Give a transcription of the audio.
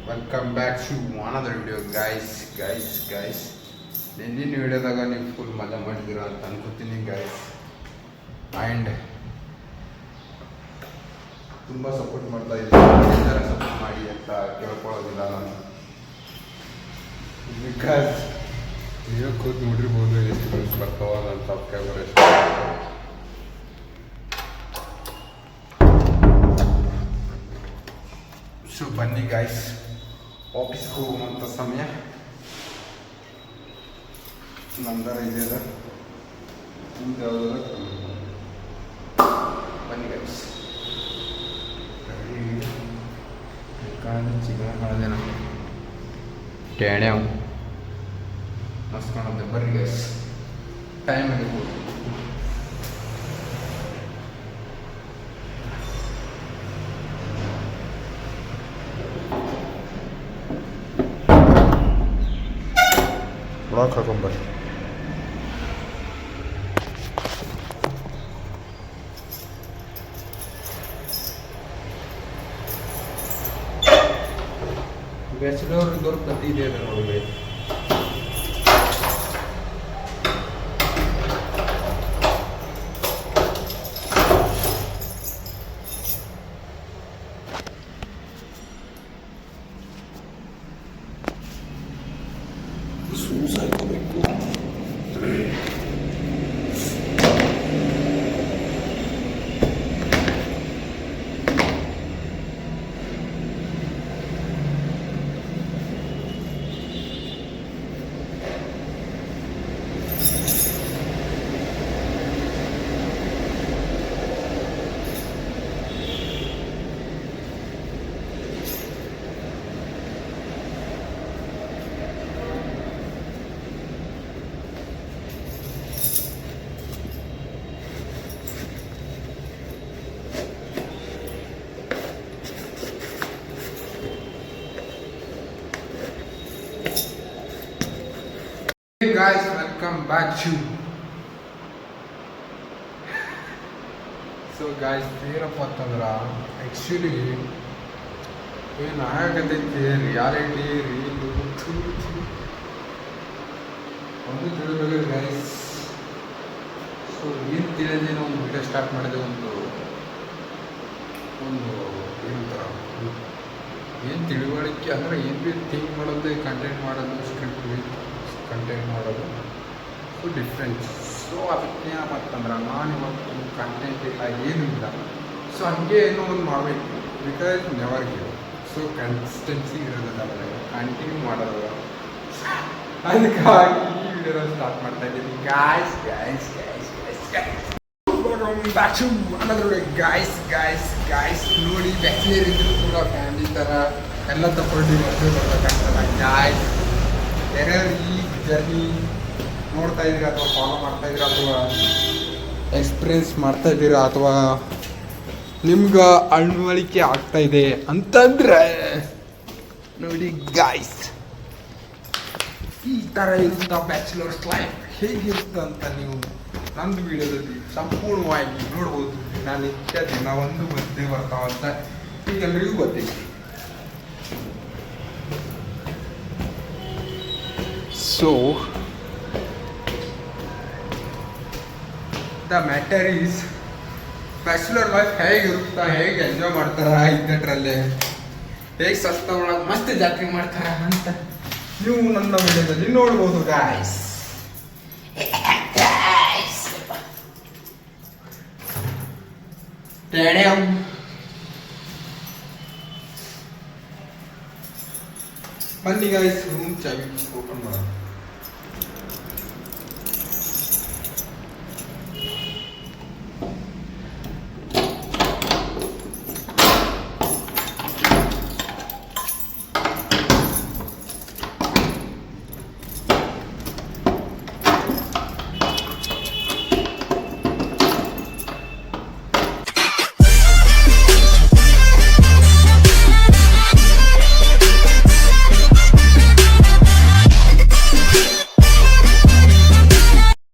Welcome back to another video guys. ಹಿಂದಿನ ವಿಡಿಯೋದಾಗ ನೀವು ಫುಲ್ ಮಜಾ ಮಾಡಿದ್ದೀರ ಅಂತ ಅನ್ಕೋತೀನಿ ಗೈಸ್. ಆ್ಯಂಡ್ ತುಂಬ ಸಪೋರ್ಟ್ ಮಾಡ್ತಾ ಇದ್ದೀನಿ, ಸಪೋರ್ಟ್ ಮಾಡಿ ಅಂತ ಕೇಳ್ಕೊಳ್ಳೋದಿಲ್ಲ ನಾನು. ಬಿಕಾಸ್ ನೀವು ಕೂತ್ ನೋಡಿರ್ಬೋದು ಎಷ್ಟು ವ್ಯೂಸ್ ಬರ್ತಾವ ನನ್ನ ಸಬ್ಸ್ಕ್ರೈಬರ್ ಎಷ್ಟು. ಸೊ ಬನ್ನಿ ಗೈಸ್, ಆಫೀಸ್ಗೆ ಹೋಗುವಂಥ ಸಮಯ ನಮ್ದರ ಇದೆ ಅದ. ನಿಮ್ದು ಯಾವುದಾದ ಬನ್ನಿ ಗೈಸ್. ಚಿಕನ್ ಕಾಣದೇನ ಟೇಣ್ಯಾವು ಮಸ್ತ್ ಕಾಣುತ್ತೆ. ಬರ್ರಿ ಗೈಸ್, ಟೈಮ್ ಆಗಿರ್ಬೋದು. ಬ್ಲಾಕ್ ಹಾಕೊಂಬರ್ರಿ. ಬ್ಯಾಚುಲರ್ ಇದ್ದವ್ರ ಪ್ರತಿ ಇದೆ ನೋಡಿ. Hey guys, welcome back to so guys, ಏನಪ್ಪ ಅಂತಂದ್ರೆ ಆ್ಯಕ್ಚುಲಿ ಏನು ಆಗತೈತಿ ರಿಯಾಲಿಟಿ ರೀಲು ಒಂದು ತಿಳಿಬೇಕು ಗೈಸ್. ಸೊ ಏನು ತಿಳಿದೇ ನಾವು ವಿಡಿಯೋ ಸ್ಟಾರ್ಟ್ ಮಾಡಿದೆ. ಒಂದು ಏನಂತಾರ ಏನು ತಿಳುವಳಿಕೆ ಅಂದರೆ ಏನು ಭೀ ಥಿಂಕ್ ಮಾಡೋದು, ಕಂಟೆಂಟ್ ಮಾಡೋದು, ಸ್ಕ್ರಿಪ್ಟ್ ಕಂಟೆಂಟ್ ಮಾಡೋದು ಸೊ ಡಿಫ್ರೆನ್ಸ್. ಸೊ ಅದಕ್ಕೆ ಏನಪ್ಪಂದ್ರೆ ನಾನು ಇವತ್ತು ಕಂಟೆಂಟ್ ಇಲ್ಲ, ಏನೂ ಇಲ್ಲ. ಸೊ ಹಂಗೆ ಏನೋ ಒಂದು ಮಾಡಬೇಕು. Because never give. So consistency ಇರೋದಿಲ್ಲ, ಕಂಟಿನ್ಯೂ ಮಾಡೋದು. ಅದಕ್ಕಾಗಿ ಈ ವಿಡಿಯೋನ ಸ್ಟಾರ್ಟ್ ಮಾಡ್ತಾ ಇದ್ದೀನಿ ಗಾಯ್ಸ್. ನೋಡಿ ಬ್ಯಾಚುಲರ್ ಇದ್ರೂ ಕೂಡ ಫ್ಯಾಮಿಲಿ ಥರ ಎಲ್ಲ ತಗೊಂಡು ಮದುವೆ ಬರ್ಬೇಕಾಗ್ತದೆ ಗಾಯ್ಸ್. ಯಾರ್ಯಾರು ಈ ಜರ್ನಿ ನೋಡ್ತಾ ಇದ್ದೀರಾ ಅಥವಾ ಫಾಲೋ ಮಾಡ್ತಾ ಇದ್ದೀರಾ ಅಥವಾ ಎಕ್ಸ್ಪೀರಿಯನ್ಸ್ ಮಾಡ್ತಾ ಇದ್ದೀರಾ ಅಥವಾ ನಿಮ್ಗೆ ಅಳವಡಿಕೆ ಆಗ್ತಾ ಇದೆ ಅಂತಂದರೆ ನೋಡಿ ಗಾಯ್ಸ್, ಈ ಥರ ಇರುವಂಥ ಬ್ಯಾಚುಲರ್ಸ್ ಲೈಫ್ ಹೇಗಿರುತ್ತೆ ಅಂತ ನೀವು ನಂದು ವಿಡಿಯೋದಲ್ಲಿ ಸಂಪೂರ್ಣವಾಗಿ ನೋಡ್ಬೋದು. ನಾನು ನಿತ್ಯ ದಿನ ಒಂದು ಮಧ್ಯೆ ಬರ್ತಾವಂತ ಈಗೆಲ್ಲರಿಗೂ ಗೊತ್ತಿದೆ. So the matter is bachelor life ಹೇಗಿರುತ್ತಾ, ಹೇಗೆ ಎಂಜಾಯ್ ಮಾಡ್ತಾರ ಇದ್ದಟ್ರಲ್ಲೇ, ಹೇಗೆ ಸಸ್ತ ಒಳಗೆ ಮಸ್ತ್ ಜಾತ್ರೆ ಮಾಡ್ತಾರ ಅಂತ ನೀವು ನನ್ನ ವಿಡಿಯೋದಲ್ಲಿ ನೋಡ್ಬೋದು ಗಾಯ್ಸ್. ಬನ್ನಿ ಗಾಯ್ಸ್, ರೂಮ್ ಚಾವಿ ಓಪನ್ ಮಾಡೋಣ.